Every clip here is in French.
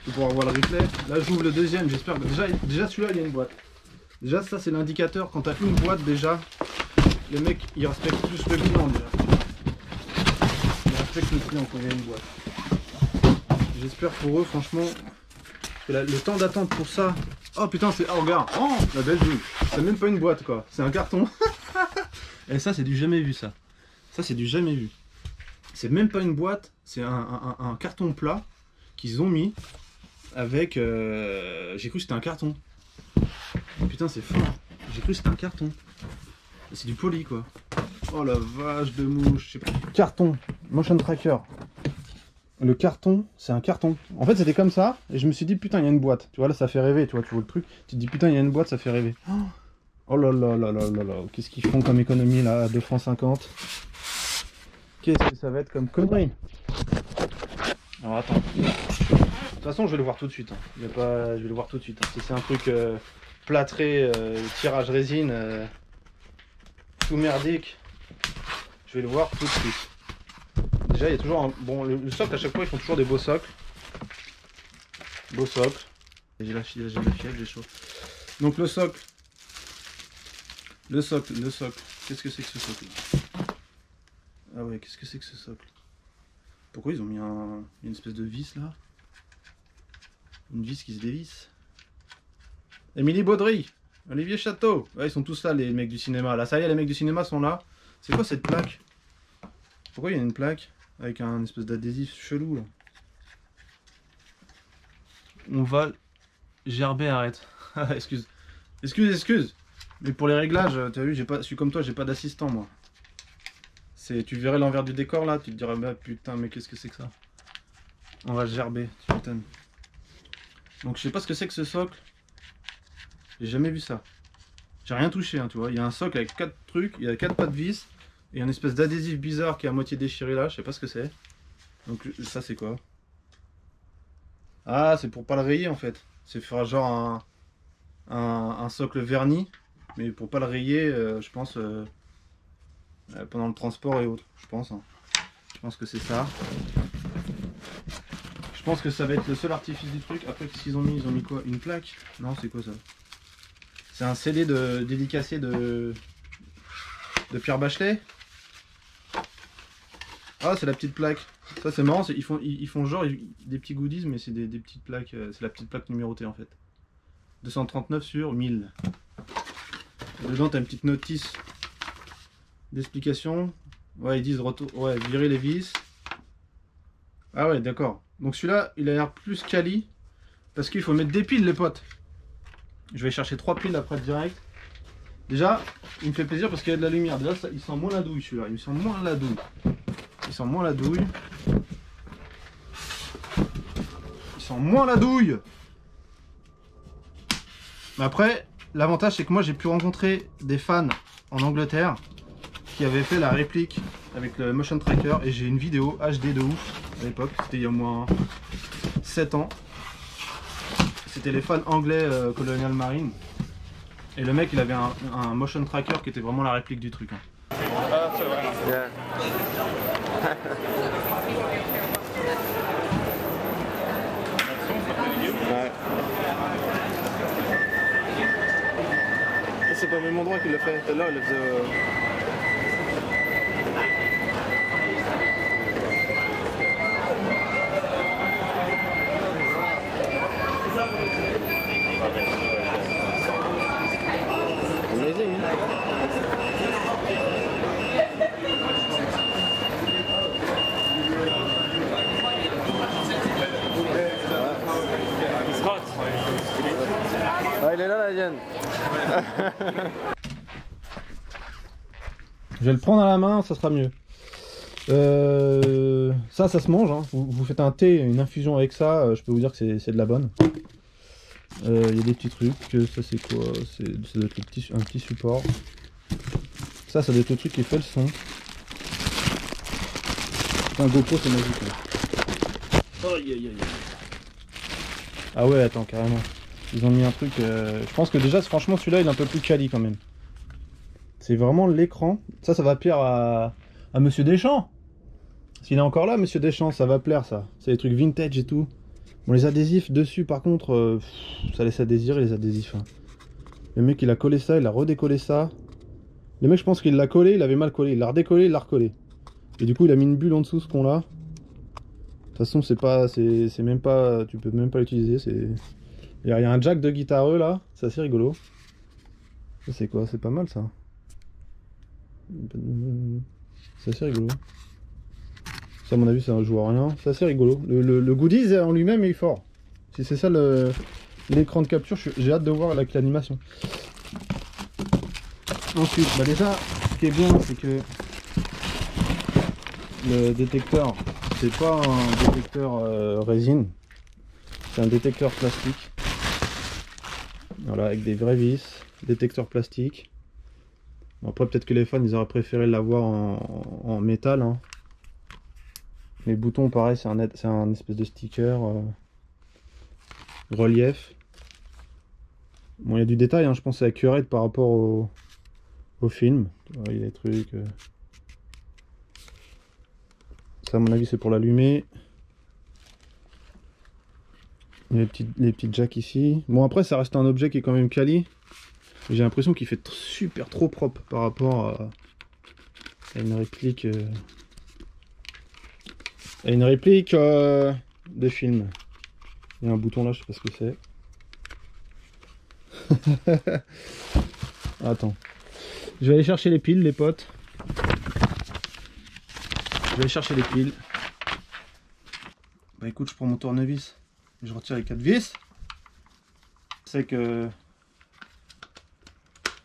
pour pouvoir voir le replay. Là j'ouvre le deuxième, j'espère que déjà celui-là il y a une boîte. Déjà ça c'est l'indicateur, quand t'as une boîte déjà, les mecs ils respectent plus le client déjà. Ils respectent le client quand il y a une boîte. J'espère pour eux franchement, que le temps d'attente pour ça... Oh putain c'est... Oh regarde, oh la belle vue. C'est même pas une boîte quoi, c'est un carton. Et ça c'est du jamais vu ça. Ça c'est du jamais vu. C'est même pas une boîte, c'est un carton plat qu'ils ont mis avec... J'ai cru que c'était un carton. Putain c'est fort. J'ai cru que c'était un carton. C'est du poli quoi. Oh la vache de mouche. Je sais pas. Carton, motion tracker. Le carton, c'est un carton. En fait c'était comme ça et je me suis dit putain il y a une boîte. Tu vois là ça fait rêver, tu vois le truc. Tu te dis putain il y a une boîte, ça fait rêver. Oh là là là là là là. Qu'est-ce qu'ils font comme économie là à 2 francs 50. Qu'est-ce que ça va être comme connerie? Alors attends. De toute façon je vais le voir tout de suite. Hein. Je vais le voir tout de suite. Hein. Si c'est un truc plâtré, tirage résine, tout merdique, je vais le voir tout de suite. Déjà il y a toujours un... Bon le socle à chaque fois ils font toujours des beaux socles. Beau socle. J'ai la fièvre, j'ai chaud. Donc le socle. Le socle. Qu'est-ce que c'est que ce socle là? Ah ouais, qu'est-ce que c'est que ce socle? Pourquoi ils ont mis une espèce de vis là? Une vis qui se dévisse. Émilie Baudry, Olivier Château. Ouais, ils sont tous là les mecs du cinéma. Là ça y est, les mecs du cinéma sont là. C'est quoi cette plaque? Pourquoi il y a une plaque avec un espèce d'adhésif chelou là? On va... Gerber, arrête. Excuse. Mais pour les réglages, tu as vu, je suis comme toi, j'ai pas d'assistant moi. Tu verrais l'envers du décor là, tu te dirais bah putain mais qu'est-ce que c'est que ça? On va gerber, tu m'étonnes. Donc je sais pas ce que c'est que ce socle. J'ai jamais vu ça. J'ai rien touché hein, tu vois. Il y a un socle avec 4 trucs, il y a 4 pattes vis. Et une espèce d'adhésif bizarre qui est à moitié déchiré là, je sais pas ce que c'est. Donc ça c'est quoi? Ah c'est pour pas le rayer en fait. C'est faire genre un socle verni. Mais pour pas le rayer, je pense... pendant le transport et autres, je pense. Hein. Je pense que c'est ça. Je pense que ça va être le seul artifice du truc. Après, qu'est-ce qu'ils ont mis? Ils ont mis quoi? Une plaque? Non, c'est quoi ça? C'est un CD dédicacé de Pierre Bachelet. Ah, c'est la petite plaque. Ça, c'est marrant. Ils font genre des petits goodies, mais c'est des petites plaques. C'est la petite plaque numérotée en fait. 239 sur 1000. Dedans, t'as une petite notice d'explication. Ouais, ils disent ouais, virer les vis. Ah ouais, d'accord. Donc celui-là, il a l'air plus quali. Parce qu'il faut mettre des piles, les potes. Je vais chercher 3 piles après direct. Déjà, il me fait plaisir parce qu'il y a de la lumière. Déjà, ça, il sent moins la douille celui-là. Il sent moins la douille. Il sent moins la douille. Il sent moins la douille. Mais après, l'avantage c'est que moi j'ai pu rencontrer des fans en Angleterre qui avaient fait la réplique avec le motion tracker et j'ai une vidéo HD de ouf à l'époque, c'était il y a au moins 7 ans. C'était les fans anglais Colonial Marine et le mec il avait un motion tracker qui était vraiment la réplique du truc. Hein. Ah, c'est vrai. Yeah. Ouais. C'est pas au même endroit qu'il l'a fait, tout à l'heure il le faisait... Amazing, hein? Ah, il est là la Diane. Je vais le prendre à la main, ça sera mieux. Ça se mange. Hein. Vous faites un thé, une infusion avec ça, je peux vous dire que c'est de la bonne. Il y a des petits trucs. Ça c'est quoi? Ça doit être un petit support. Ça doit être le truc qui fait le son. Un GoPro c'est magique. Hein. Aïe aïe aïe. Ah ouais, attends, carrément. Ils ont mis un truc... je pense que déjà, franchement, celui-là, il est un peu plus quali quand même. C'est vraiment l'écran. Ça va plaire à Monsieur Deschamps. S'il est encore là, Monsieur Deschamps, ça va plaire, ça. C'est des trucs vintage et tout. Bon, les adhésifs dessus, par contre, ça laisse à désirer les adhésifs. Hein. Le mec, il a collé ça, il a redécollé ça. Le mec, je pense qu'il l'a collé, il avait mal collé. Il l'a redécollé, il l'a recollé. Et du coup, il a mis une bulle en dessous, ce con-là. De toute façon, c'est pas, c'est même pas, tu peux même pas l'utiliser. Il y a un jack de guitareux là, c'est assez rigolo. Ça, c'est quoi? C'est pas mal ça. C'est assez rigolo. Ça, à mon avis, ça joue à rien. C'est assez rigolo. Le goodies en lui-même est fort. Si c'est ça l'écran de capture, j'ai hâte de voir avec l'animation. Ensuite, bah déjà, ce qui est bien, c'est que le détecteur, c'est pas un détecteur résine, c'est un détecteur plastique. Voilà, avec des vraies vis, détecteur plastique. Bon, après, peut-être que les fans, ils auraient préféré l'avoir en métal. Hein. Les boutons, pareil, c'est un espèce de sticker relief. Bon, il y a du détail, hein, je pense que c'est accurate par rapport au film. Il y a des trucs. Ça, à mon avis, c'est pour l'allumer. Il y a les petites jacks ici. Bon, après, ça reste un objet qui est quand même quali. J'ai l'impression qu'il fait super trop propre par rapport à une réplique. À une réplique de film. Il y a un bouton là, je sais pas ce que c'est. Attends. Je vais aller chercher les piles, les potes. Je vais aller chercher les piles. Bah écoute, je prends mon tournevis. Je retire les 4 vis. C'est que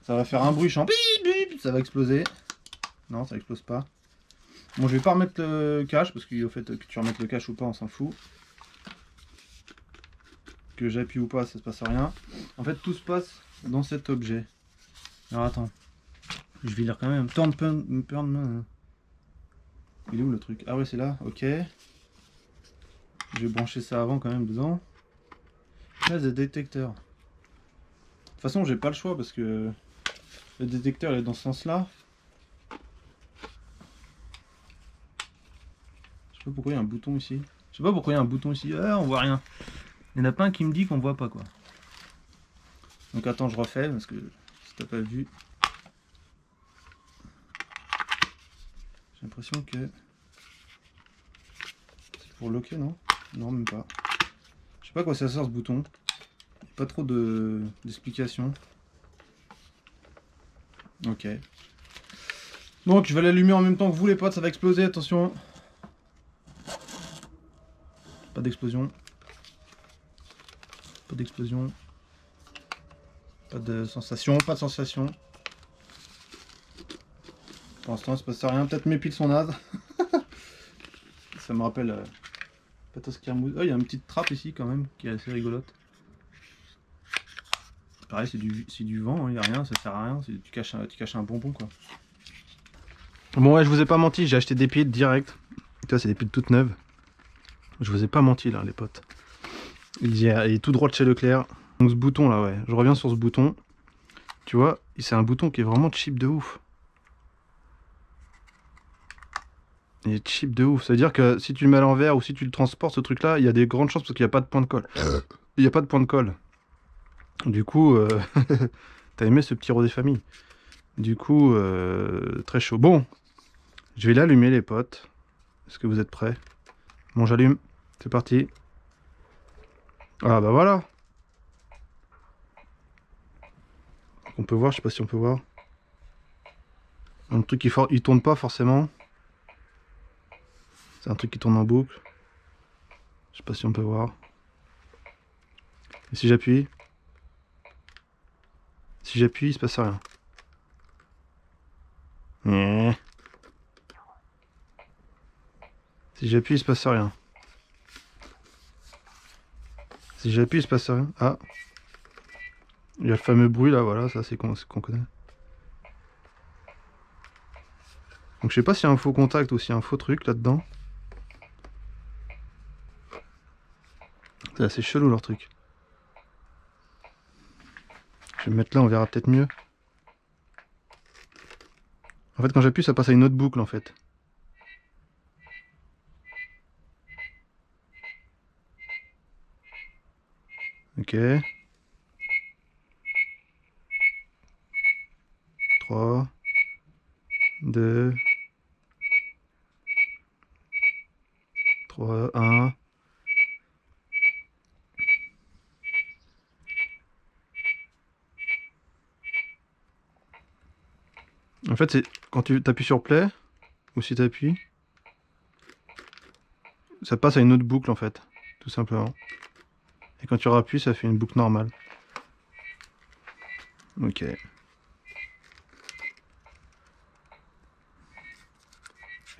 ça va faire un bruit chiant. Ça va exploser. Non, ça explose pas. Bon, je vais pas remettre le cache parce qu'au fait que tu remettes le cache ou pas, on s'en fout. Que j'appuie ou pas, ça se passe rien. En fait, tout se passe dans cet objet. Alors attends. Je vais lire quand même. Il est où le truc? Ah ouais, c'est là, ok. Je vais brancher ça avant quand même dedans. Là, c'est le détecteur. De toute façon, j'ai pas le choix parce que le détecteur est dans ce sens-là. Je sais pas pourquoi il y a un bouton ici. Je sais pas pourquoi il y a un bouton ici. Ah, on voit rien. Il y en a pas un qui me dit qu'on voit pas quoi. Donc attends, je refais parce que si t'as pas vu. J'ai l'impression que c'est pour loquer, non? Non, même pas. Je sais pas à quoi ça sert ce bouton. Il n'y a pas trop d'explications. Ok. Donc je vais l'allumer en même temps que vous les potes, ça va exploser, attention. Pas d'explosion. Pas d'explosion. Pas de sensation, pas de sensation. Pour l'instant il se passe rien, peut-être mes piles sont nazes. Ça me rappelle Patos Kermouze. Oh, il y a une petite trappe ici quand même qui est assez rigolote. Pareil, c'est du vent, il n'y a rien, ça sert à rien, tu caches un bonbon quoi. Bon ouais, je vous ai pas menti, j'ai acheté des piles direct. Tu vois, c'est des piles toutes neuves. Je vous ai pas menti là les potes. Il est tout droit de chez Leclerc. Donc ce bouton là, ouais, je reviens sur ce bouton. Tu vois, c'est un bouton qui est vraiment cheap de ouf. Il est cheap de ouf, ça veut dire que si tu le mets à l'envers ou si tu le transportes ce truc là, il y a des grandes chances parce qu'il n'y a pas de point de colle. Il n'y a pas de point de colle. Du coup, t'as aimé ce petit rôle des familles. Du coup, très chaud. Bon, je vais l'allumer les potes. Est-ce que vous êtes prêts? Bon, j'allume. C'est parti. Ah bah voilà. On peut voir, je sais pas si on peut voir. Un truc il tourne pas forcément. C'est un truc qui tourne en boucle. Je sais pas si on peut voir. Et si j'appuie? Si j'appuie, il se passe rien. Si j'appuie, il se passe rien. Si j'appuie, il se passe rien. Ah. Il y a le fameux bruit là, voilà, ça c'est qu'on connaît. Donc je sais pas s'il y a un faux contact ou s'il y a un faux truc là-dedans. C'est assez chelou leur truc. Je vais me mettre là, on verra peut-être mieux. En fait quand j'appuie ça passe à une autre boucle en fait. Ok. 3, 2, 3, 1. En fait, c'est quand tu appuies sur play, ou si tu appuies, ça passe à une autre boucle en fait, tout simplement. Et quand tu rappuies, ça fait une boucle normale. Ok. Et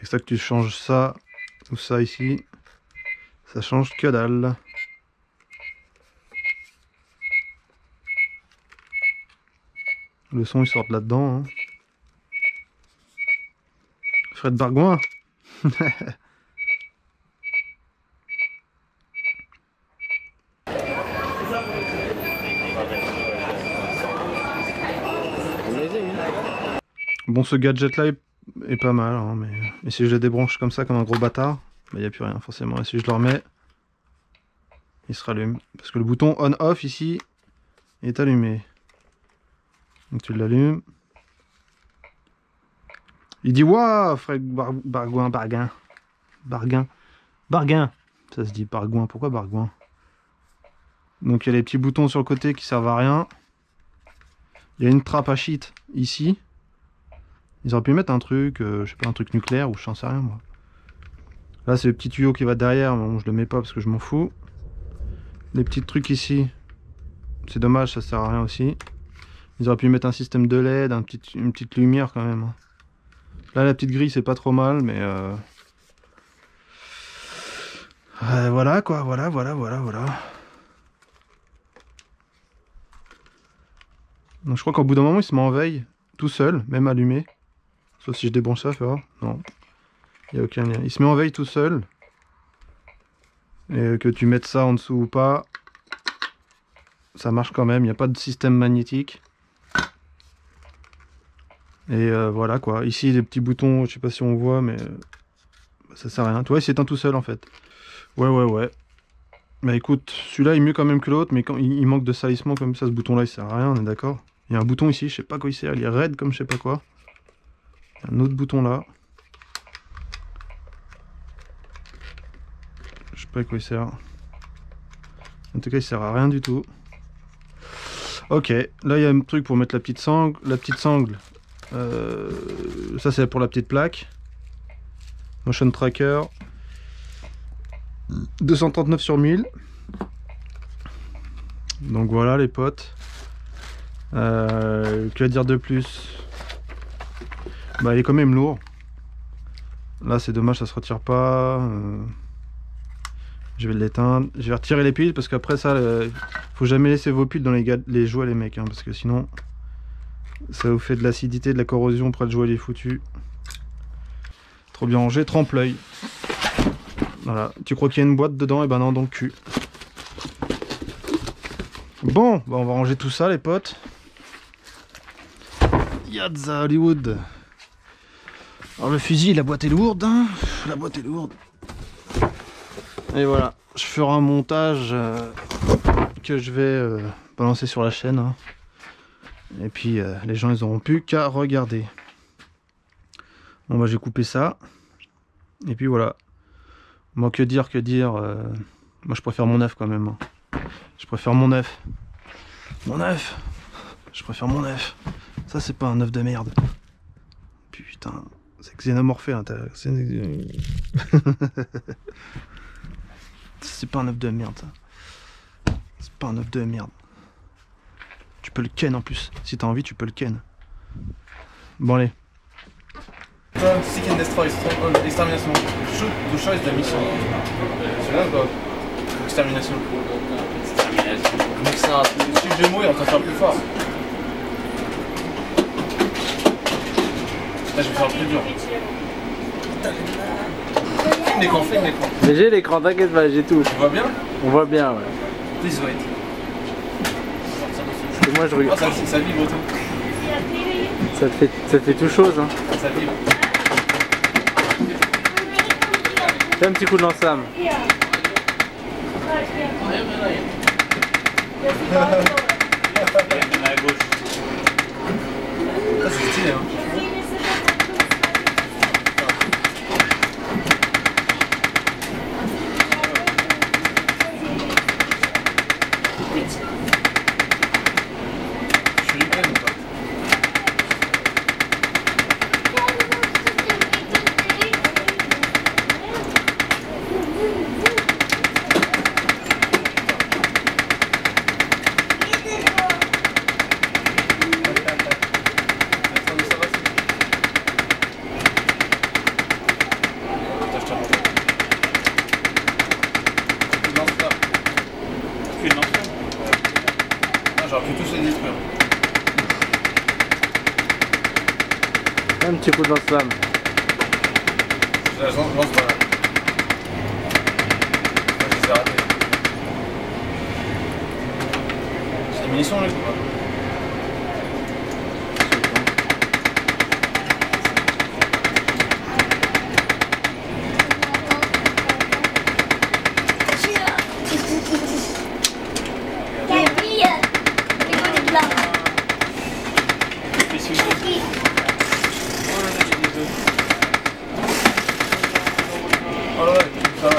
ça que tu changes ça ou ça ici, ça change que dalle. Le son il sort de là-dedans. Hein. Fred Bargouin. Bon, ce gadget là est pas mal, hein, mais et si je le débranche comme ça, comme un gros bâtard, il n'y a plus rien forcément. Et si je le remets, il se rallume. Parce que le bouton on-off ici est allumé. Donc tu l'allumes. Il dit waouh, Fred Bargouin, Barguin. Barguin. Ça se dit Bargouin. Pourquoi Bargouin? Donc il y a les petits boutons sur le côté qui servent à rien. Il y a une trappe à shit ici. Ils auraient pu mettre un truc, je sais pas, un truc nucléaire ou je n'en sais rien moi. Là c'est le petit tuyau qui va derrière, mais bon, je le mets pas parce que je m'en fous. Les petits trucs ici, c'est dommage, ça sert à rien aussi. Ils auraient pu mettre un système de LED, une petite lumière quand même. Là la petite grille c'est pas trop mal, mais voilà quoi, voilà. Donc je crois qu'au bout d'un moment il se met en veille, tout seul, même allumé. Sauf si je débranche ça, fais voir. Non, il n'y a aucun lien. Il se met en veille tout seul. Et que tu mettes ça en dessous ou pas, ça marche quand même, il n'y a pas de système magnétique. Et voilà quoi. Ici les petits boutons, je sais pas si on voit, mais ça sert à rien. Tu vois, il s'éteint tout seul en fait. Ouais. Bah écoute, celui-là est mieux quand même que l'autre, mais quand il manque de salissement comme ça, ce bouton-là il sert à rien, on est d'accord. Il y a un bouton ici, je sais pas quoi il sert, il est raide comme je sais pas quoi. Il y a un autre bouton là. Je sais pas à quoi il sert. En tout cas, il sert à rien du tout. Ok, là il y a un truc pour mettre la petite sangle. Ça c'est pour la petite plaque. Motion tracker. 239 sur 1000. Donc voilà les potes. Que dire de plus? Bah il est quand même lourd. Là c'est dommage, ça se retire pas. Je vais l'éteindre. Je vais retirer les piles parce qu'après ça, faut jamais laisser vos piles dans les jouets les mecs, hein, parce que sinon ça vous fait de l'acidité, de la corrosion, après le jouet il est foutu. Trop bien rangé, trempe-l'œil. Voilà, tu crois qu'il y a une boîte dedans? Et ben non, dans le cul. Bon, bah on va ranger tout ça les potes. Yadza Hollywood. Alors le fusil, la boîte est lourde, hein, la boîte est lourde. Et voilà, je ferai un montage que je vais balancer sur la chaîne. Hein. Et puis les gens ils auront plus qu'à regarder. Bon bah j'ai coupé ça. Et puis voilà. Moi que dire. Moi je préfère mon œuf quand même. Hein. Je préfère mon œuf. Mon œuf. Je préfère mon œuf. Ça c'est pas un œuf de merde. Putain, c'est xénomorphé à l'intérieur. C'est pas un œuf de merde ça. C'est pas un œuf de merde. Tu peux le ken en plus. Si t'as envie tu peux le ken. Bon allez. Seek and destroy, extermination. Shoot to choice de mission. C'est là quoi? Extermination. Donc c'est un truc de mots et on va faire plus fort. Là je vais faire le plus dur. Filme l'écran. Mais j'ai l'écran, t'inquiète pas, j'ai tout. Tu vois bien? On voit bien, ouais. Please wait. Et moi je regarde. Oh, ça vibre tout. Ça te fait tout chose, hein. Ça vibre. Fais un petit coup de lance-flamme. Il y en a à gauche. Ça c'est stylé hein. J'aurais pu tous les détruire. Un petit coup de lance-flamme. Je la lance voilà. Je les ai ratés. C'est des munitions là ou pas? Oh là là, ça va.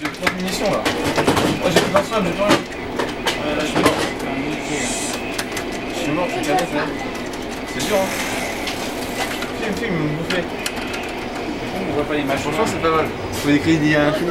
J'ai trop de munitions là. Oh, j'ai plus d'inflamme, j'ai plus rien. Là, je suis mort. Je suis mort, je suis cassé. C'est dur hein. Film, me bouffer. On voit pas les matchs. Franchement, c'est pas mal. Faut des crédits à l'infini.